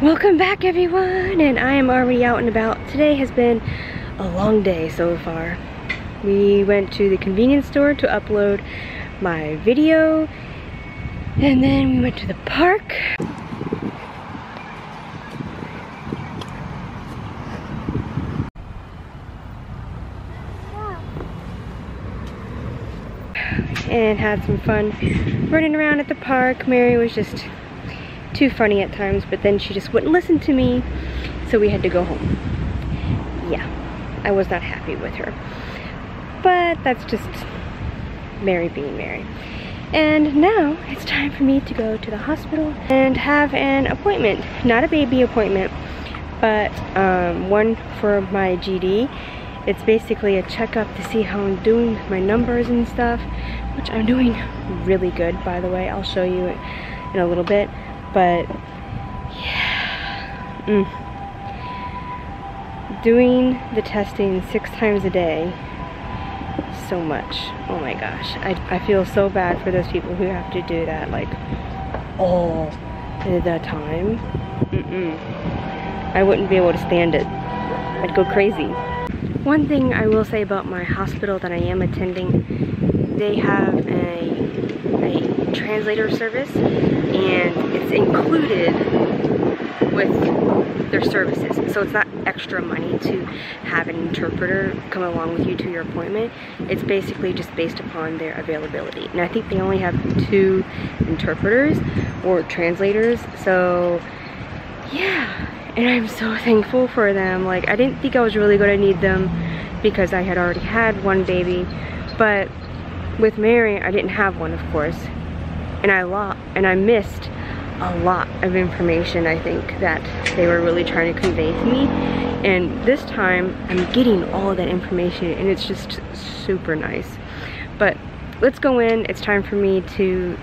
Welcome back everyone, and I am already out and about. Today has been a long day so far. We went to the convenience store to upload my video, and then we went to the park. And had some fun running around at the park. Mary was just too funny at times, but then she just wouldn't listen to me, so we had to go home. Yeah, I was not happy with her, but that's just Mary being Mary. And now it's time for me to go to the hospital and have an appointment. Not a baby appointment, but one for my GD. It's basically a checkup to see how I'm doing with my numbers and stuff, which I'm doing really good, by the way. I'll show you in a little bit. But yeah, doing the testing 6 times a day, so much. Oh my gosh, I feel so bad for those people who have to do that like all the time. I wouldn't be able to stand it. I'd go crazy. One thing I will say about my hospital that I am attending, they have a translator service, and it's included with their services. So it's not extra money to have an interpreter come along with you to your appointment. It's basically just based upon their availability. And I think they only have 2 interpreters or translators. So yeah, and I'm so thankful for them. Like, I didn't think I was really going to need them because I had already had 1 baby, but with Mary, I didn't have one, of course. And I missed a lot of information, I think, that they were really trying to convey to me. And this time, I'm getting all of that information, and it's just super nice. But let's go in. It's time for me to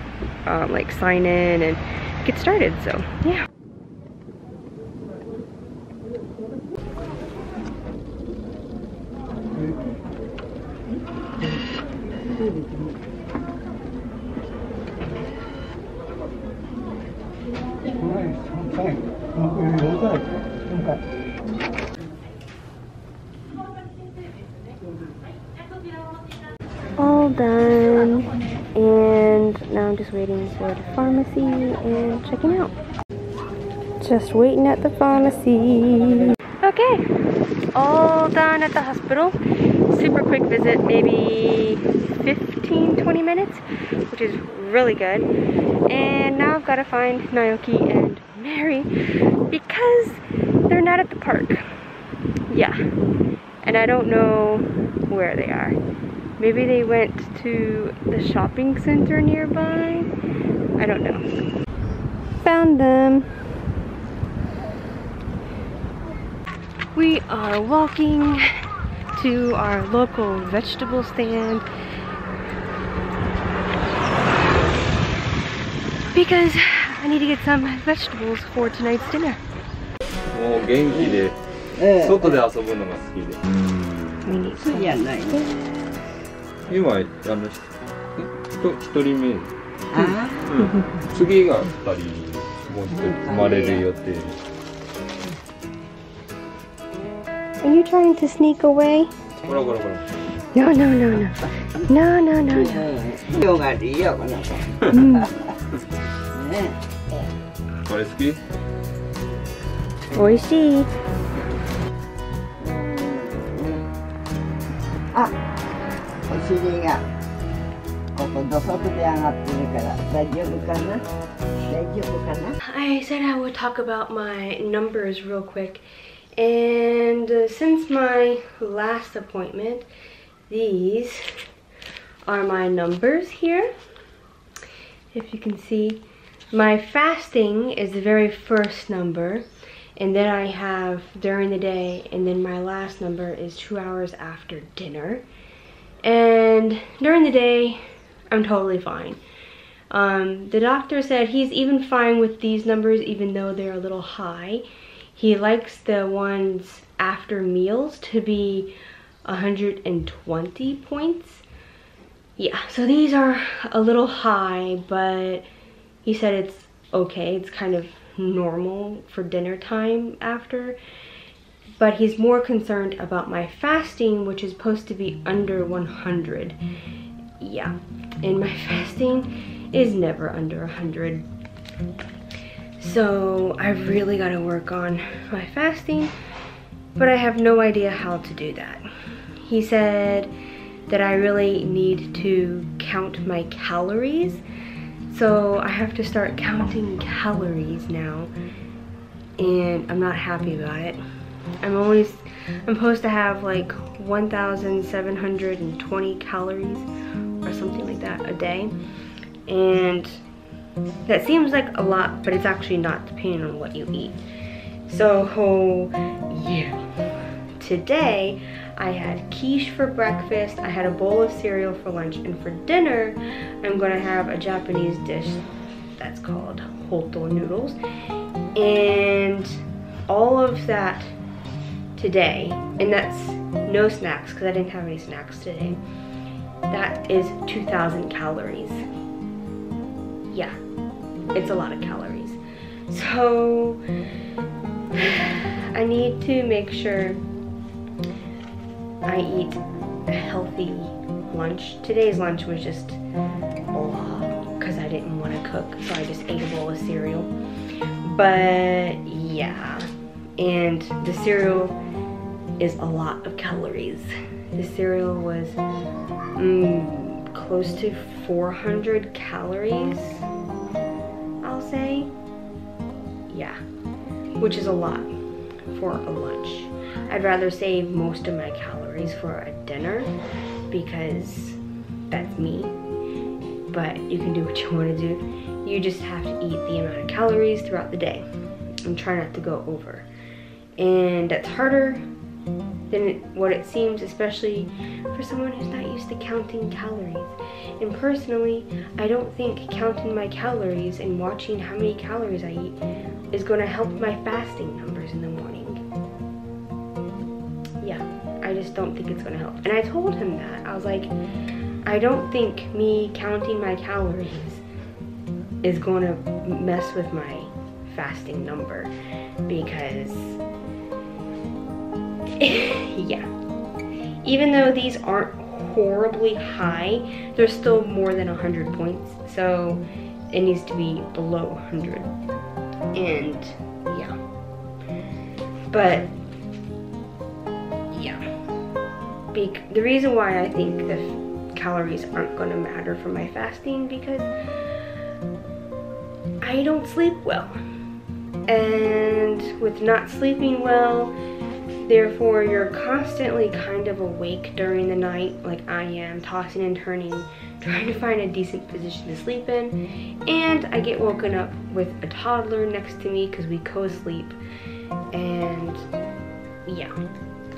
like sign in and get started, so yeah. All done, and now I'm just waiting for the pharmacy and checking out. Just waiting at the pharmacy. Okay, all done at the hospital. Super quick visit, maybe 15-20 minutes, which is really good. And now I've got to find Naoki and Mary because they're not at the park. Yeah, and I don't know where they are. Maybe they went to the shopping center nearby. I don't know. Found them. We are walking to our local vegetable stand because I need to get some vegetables for tonight's dinner. もう元気で外で遊ぶのが好きで。そうじゃない。今1人目。次が2人、もう1人生まれる予定です。 Are you trying to sneak away? ほらほらほら。 No, no, no, no. No, no, no, no. 量があるよ、この子。これ好き？おいしい。あ、お尻がここ土足で上がってるから大丈夫かな？大丈夫かな？ I said I would talk about my numbers real quick. And since my last appointment, these are my numbers here. If you can see, my fasting is the very first number, and then I have during the day, and then my last number is 2 hours after dinner. And during the day, I'm totally fine. The doctor said he's even fine with these numbers even though they're a little high. He likes the ones after meals to be 120 points. Yeah, so these are a little high, but he said it's okay. It's kind of normal for dinner time after. But he's more concerned about my fasting, which is supposed to be under 100. Yeah, and my fasting is never under 100. So I've really got to work on my fasting, but I have no idea how to do that. He said that I really need to count my calories. So I have to start counting calories now, and I'm not happy about it. I'm supposed to have like 1,720 calories or something like that a day, and that seems like a lot, but it's actually not, depending on what you eat. So yeah, today I had quiche for breakfast, I had a bowl of cereal for lunch, and for dinner I'm gonna have a Japanese dish that's called Houttou noodles. And all of that today, and that's no snacks because I didn't have any snacks today, that is 2,000 calories. Yeah, it's a lot of calories. So I need to make sure I eat a healthy lunch. Today's lunch was just because I didn't want to cook, so I just ate a bowl of cereal. But yeah, and the cereal is a lot of calories. The cereal was close to 400 calories, I'll say. Yeah, which is a lot for a lunch. I'd rather save most of my calories for a dinner because that's me. But you can do what you want to do. You just have to eat the amount of calories throughout the day and try not to go over. And that's harder than what it seems, especially for someone who's not used to counting calories. And personally, I don't think counting my calories and watching how many calories I eat is going to help my fasting numbers in the morning. Yeah, I just don't think it's going to help. And I told him that. I was like, I don't think me counting my calories is going to mess with my fasting number, because yeah, even though these aren't horribly high, they're still more than 100 points, so it needs to be below 100. And yeah, but yeah, the reason why I think the calories aren't going to matter for my fasting, because I don't sleep well, and with not sleeping well, therefore you're constantly kind of awake during the night, like I am, tossing and turning, trying to find a decent position to sleep in. And I get woken up with a toddler next to me because we co-sleep. And yeah,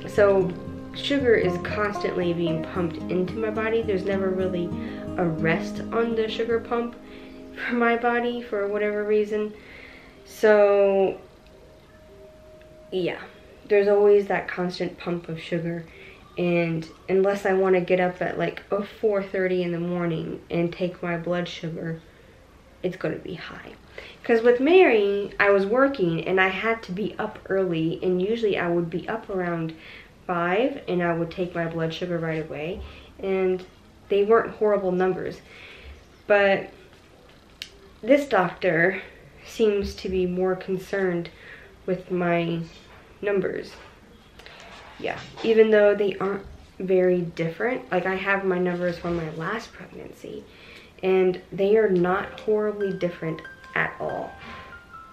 so sugar is constantly being pumped into my body. There's never really a rest on the sugar pump for my body for whatever reason. So yeah, there's always that constant pump of sugar, and unless I want to get up at like 4:30 in the morning and take my blood sugar, it's going to be high. Because with Mary, I was working and I had to be up early, and usually I would be up around 5 and I would take my blood sugar right away, and they weren't horrible numbers. But this doctor seems to be more concerned with my numbers. Yeah, even though they aren't very different. Like, I have my numbers from my last pregnancy, and they are not horribly different at all.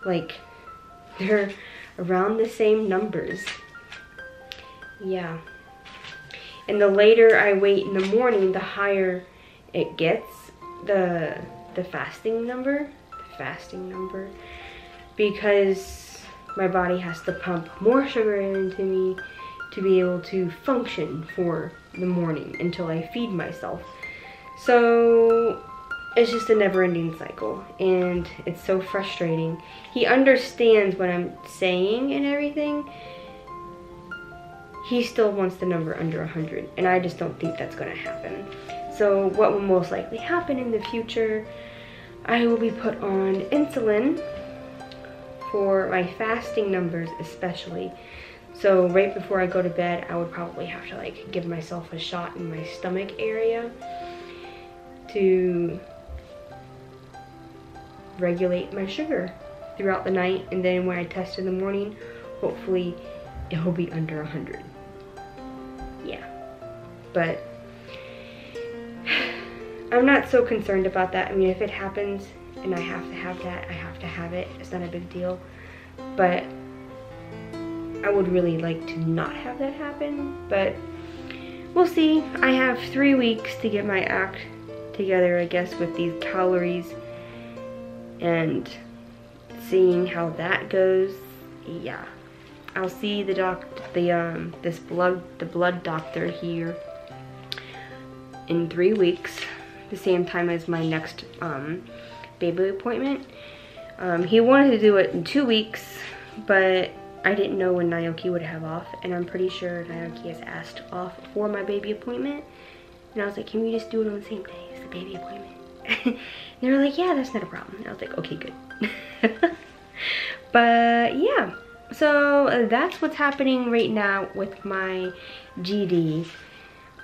Like, they're around the same numbers. Yeah. And the later I wait in the morning, the higher it gets, the fasting number, because my body has to pump more sugar into me to be able to function for the morning until I feed myself. So it's just a never-ending cycle, and it's so frustrating. He understands what I'm saying and everything. He still wants the number under 100, and I just don't think that's going to happen. So what will most likely happen in the future, I will be put on insulin for my fasting numbers especially. So right before I go to bed, I would probably have to like give myself a shot in my stomach area to regulate my sugar throughout the night, and then when I test in the morning, hopefully it will be under 100. Yeah, but I'm not so concerned about that. I mean, if it happens and I have to have that, I have to have it. It's not a big deal, but I would really like to not have that happen, but we'll see. I have 3 weeks to get my act together, I guess, with these calories and seeing how that goes. Yeah, I'll see the blood doctor here in 3 weeks, the same time as my next baby appointment. He wanted to do it in 2 weeks, but I didn't know when Naoki would have off, and I'm pretty sure Naoki has asked off for my baby appointment. And I was like, can we just do it on the same day as the baby appointment? And they were like, yeah, that's not a problem. And I was like, okay, good. But yeah, so that's what's happening right now with my GD,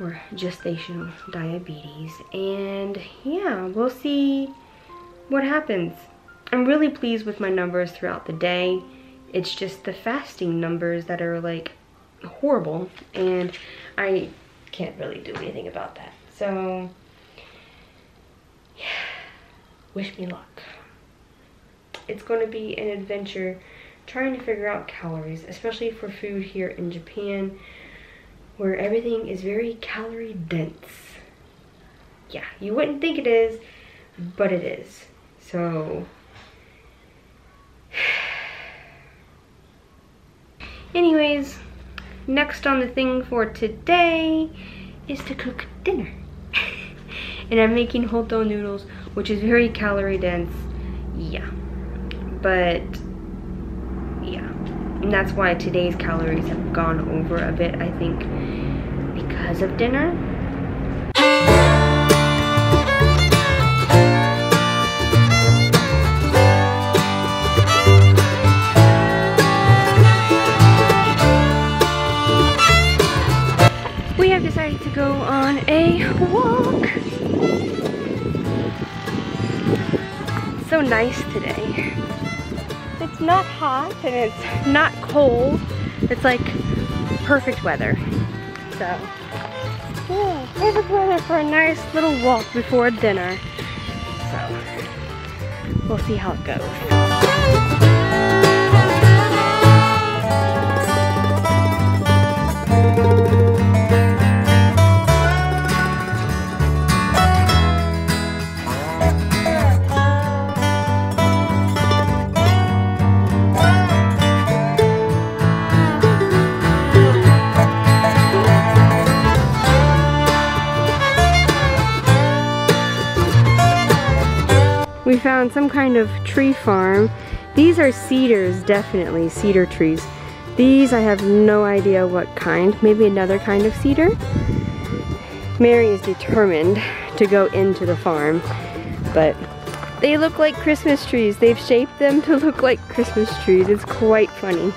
or gestational diabetes. And yeah, we'll see what happens. I'm really pleased with my numbers throughout the day. It's just the fasting numbers that are like horrible, and I can't really do anything about that. So yeah, wish me luck. It's going to be an adventure trying to figure out calories, especially for food here in Japan, where everything is very calorie dense. Yeah, you wouldn't think it is, but it is. So anyways, next on the thing for today is to cook dinner. And I'm making Houttou noodles, which is very calorie dense. Yeah, but yeah, and that's why today's calories have gone over a bit, I think, because of dinner. We have decided to go on a walk. It's so nice today. It's not hot and it's not cold. It's like perfect weather. So yeah, perfect weather for a nice little walk before dinner. So we'll see how it goes. We found some kind of tree farm. These are cedars, definitely cedar trees. These I have no idea what kind, maybe another kind of cedar. Mary is determined to go into the farm, but they look like Christmas trees. They've shaped them to look like Christmas trees. It's quite funny.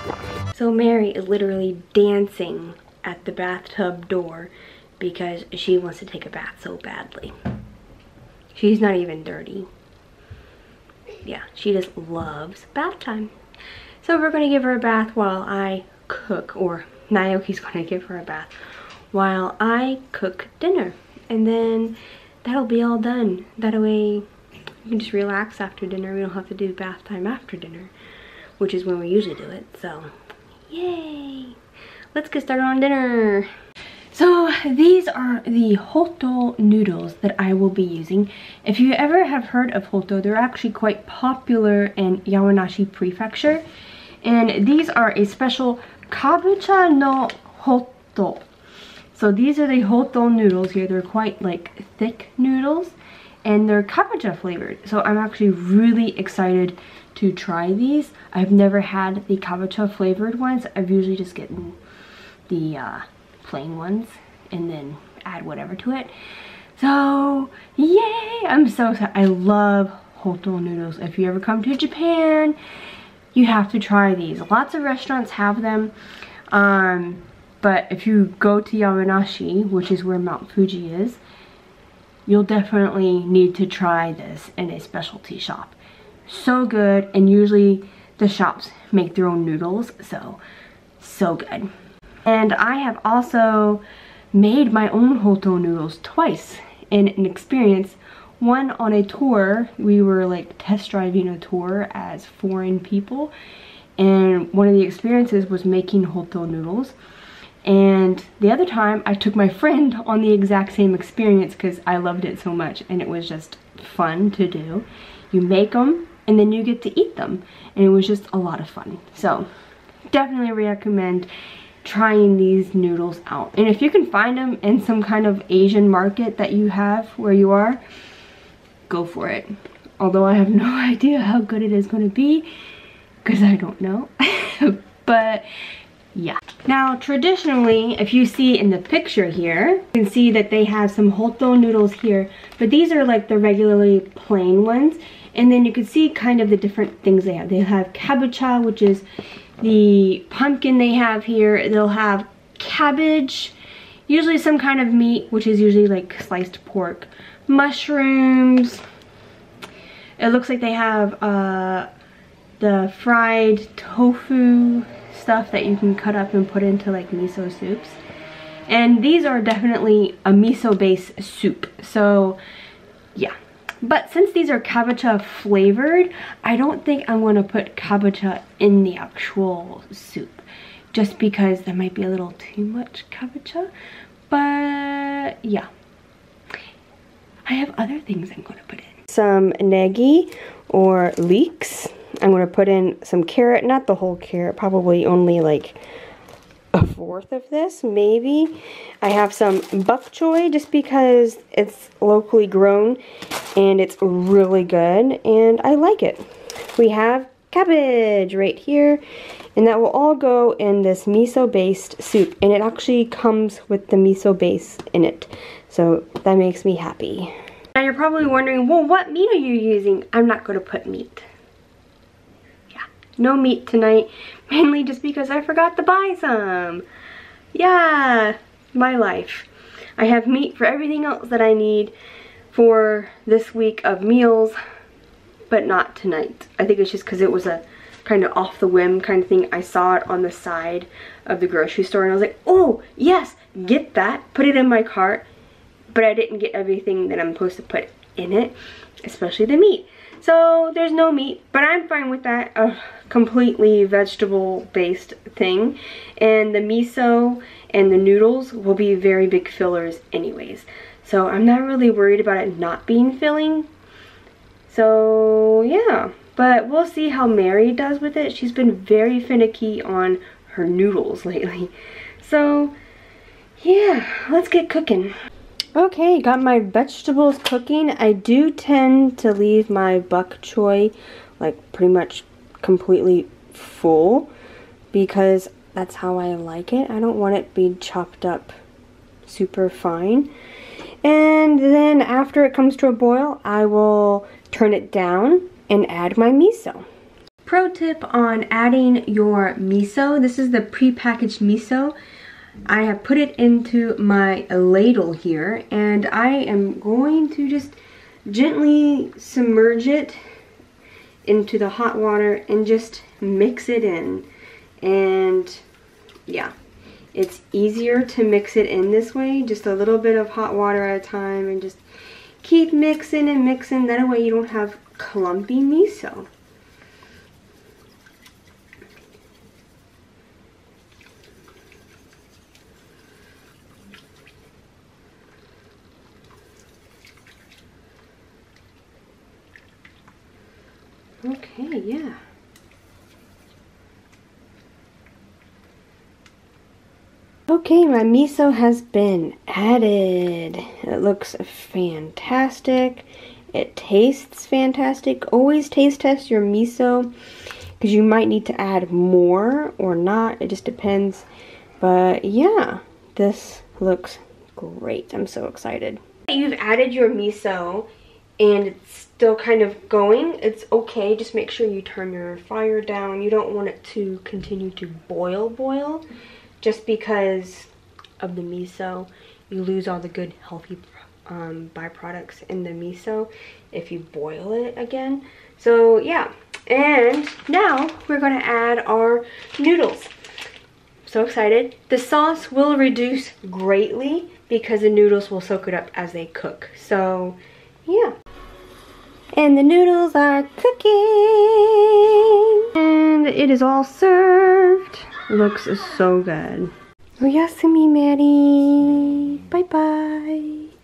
So Mary is literally dancing at the bathtub door because she wants to take a bath so badly. She's not even dirty. Yeah, she just loves bath time. So we're gonna give her a bath while I cook, or Naoki's gonna give her a bath while I cook dinner. And then that'll be all done. That way we can just relax after dinner. We don't have to do bath time after dinner, which is when we usually do it. So yay! Let's get started on dinner. So these are the Houttou noodles that I will be using. If you ever have heard of Houttou, they're actually quite popular in Yamanashi Prefecture. And these are a special kabocha no Houttou. So these are the Houttou noodles here. They're quite like thick noodles and they're kabocha flavored. So I'm actually really excited to try these. I've never had the kabocha flavored ones. I've usually just gotten the plain ones and then add whatever to it. So yay, I'm so excited. I love Houttou noodles. If you ever come to Japan, you have to try these. Lots of restaurants have them, but if you go to Yamanashi, which is where Mount Fuji is, you'll definitely need to try this in a specialty shop. So good, and usually the shops make their own noodles, so good. And I have also made my own Houttou noodles twice in an experience. One on a tour, we were like test driving a tour as foreign people, and one of the experiences was making Houttou noodles. And the other time I took my friend on the exact same experience because I loved it so much and it was just fun to do. You make them and then you get to eat them, and it was just a lot of fun. So definitely recommend trying these noodles out. And if you can find them in some kind of Asian market that you have where you are, go for it. Although I have no idea how good it is going to be because I don't know. But yeah. Now traditionally, if you see in the picture here, you can see that they have some Houttou noodles here, but these are like the regularly plain ones. And then you can see kind of the different things they have. They have kabocha, which is the pumpkin they have here. They'll have cabbage, usually some kind of meat, which is usually like sliced pork, mushrooms. It looks like they have the fried tofu stuff that you can cut up and put into like miso soups. And these are definitely a miso based soup. So yeah. But since these are kabocha flavored, I don't think I'm going to put kabocha in the actual soup, just because there might be a little too much kabocha. But yeah, I have other things I'm going to put in. Some negi or leeks. I'm going to put in some carrot, not the whole carrot, probably only like a fourth of this, maybe. I have some bok choy just because it's locally grown and it's really good and I like it. We have cabbage right here, and that will all go in this miso based soup, and it actually comes with the miso base in it, so that makes me happy. Now you're probably wondering, well, what meat are you using? I'm not going to put meat. No meat tonight, mainly just because I forgot to buy some. Yeah, my life. I have meat for everything else that I need for this week of meals, but not tonight. I think it's just because it was a kind of off the whim kind of thing. I saw it on the side of the grocery store and I was like, oh yes, get that, put it in my cart, but I didn't get everything that I'm supposed to put in it, especially the meat. So there's no meat, but I'm fine with that. A completely vegetable based thing. And the miso and the noodles will be very big fillers anyways. So I'm not really worried about it not being filling. So yeah, but we'll see how Mary does with it. She's been very finicky on her noodles lately. So yeah, let's get cooking. Okay, got my vegetables cooking. I do tend to leave my bok choy like pretty much completely full because that's how I like it. I don't want it to be chopped up super fine. And then after it comes to a boil, I will turn it down and add my miso. Pro tip on adding your miso. This is the pre-packaged miso. I have put it into my ladle here, and I am going to just gently submerge it into the hot water and just mix it in. And yeah, it's easier to mix it in this way, just a little bit of hot water at a time, and just keep mixing and mixing. That way you don't have clumpy miso. Okay, yeah. Okay, my miso has been added. It looks fantastic. It tastes fantastic. Always taste test your miso because you might need to add more or not. It just depends. But yeah, this looks great. I'm so excited. You've added your miso and it's still kind of going, it's okay. Just make sure you turn your fire down. You don't want it to continue to boil, just because of the miso. You lose all the good healthy byproducts in the miso if you boil it again. So yeah, and now we're gonna add our noodles. So excited. The sauce will reduce greatly because the noodles will soak it up as they cook. So yeah. And the noodles are cooking. And it is all served. Looks so good. Oyasumi, Maddie. Bye-bye.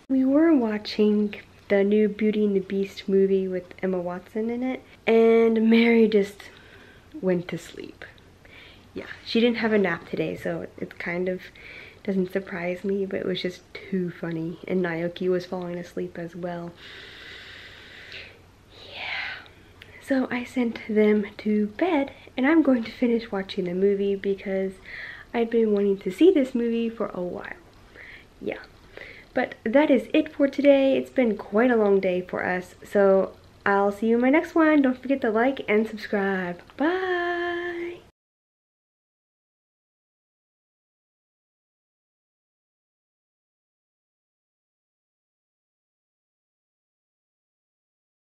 We were watching the new Beauty and the Beast movie with Emma Watson in it. And Mary just went to sleep. Yeah, she didn't have a nap today, so it kind of doesn't surprise me, but it was just too funny. And Naoki was falling asleep as well. Yeah. So I sent them to bed, and I'm going to finish watching the movie because I've been wanting to see this movie for a while. Yeah. But that is it for today. It's been quite a long day for us, so I'll see you in my next one. Don't forget to like and subscribe. Bye!